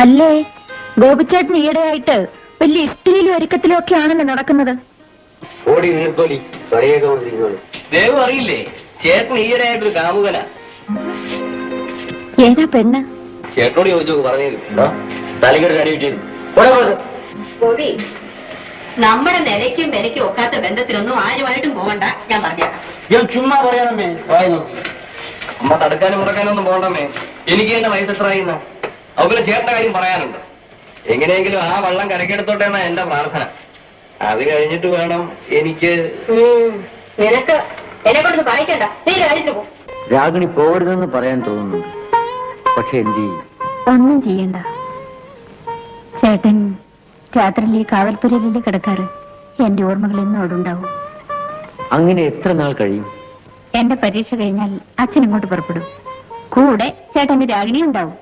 അല്ലേ, ഗോപിച്ചേട്ടൻ ഈയിടെയായിട്ട് വലിയ ഇഷ്ടിയിലും ഒരുക്കത്തിലും ഒക്കെ ആണല്ലോ നടക്കുന്നത്. ഓടി നീർക്കോലി ദേവ് അറിയില്ലേ, ചേട്ടൻ ഈയിടെയായിട്ടൊരു കാമുകന. ഏതാ പെണ്ണ്? ചേട്ടനോട് ചോദിച്ചു പറഞ്ഞിരുന്നു. തലക്കൊരു അടി കിട്ടിയിരുന്നു. ഗോപി, നമ്മുടെ നിലയ്ക്കും വിലയ്ക്കും ഒക്കാത്ത ബന്ധത്തിലൊന്നും ആരുമായിട്ടും പോകണ്ട, ഞാൻ പറഞ്ഞേക്കാം. ചുമ്മാ പറയാനമ്മേ, അമ്മ തടുക്കാനും മുറക്കാനും ഒന്നും പോകണ്ടമ്മേ. എനിക്ക് തന്നെ വയസ്സെത്രയുന്ന അവരെ ചേട്ടന്റെ കാര്യം പറയാനുണ്ട്. എങ്ങനെയെങ്കിലും ആ വള്ളം കരക്കെടുത്തോട്ടെ എന്നാ എന്റെ പ്രാർത്ഥന. അത് കഴിഞ്ഞിട്ട് വേണം എനിക്ക്. നിനക്ക് എന്നെ കൊണ്ടൊന്ന് പറയിക്കണ്ട, നീ കഴിഞ്ഞു പോ. രാഗിണി പോകരുതെന്ന് പറയാൻ തോന്നുന്നുണ്ട്, പക്ഷെ എന്ത് ചെയ്യും? ഒന്നും ചെയ്യണ്ട. ചേട്ടൻ രാത്രിയിൽ ഈ കാവൽപ്പുരയിലല്ലേ കിടക്കാറ്. എന്റെ ഓർമ്മകൾ ഇന്നും അവിടെ ഉണ്ടാവും. അങ്ങനെ എത്ര നാൾ കഴിയും? എന്റെ പരീക്ഷ കഴിഞ്ഞാൽ അച്ഛൻ ഇങ്ങോട്ട് പുറപ്പെടും. കൂടെ ചേട്ടന്റെ രാഗിണി ഉണ്ടാവും.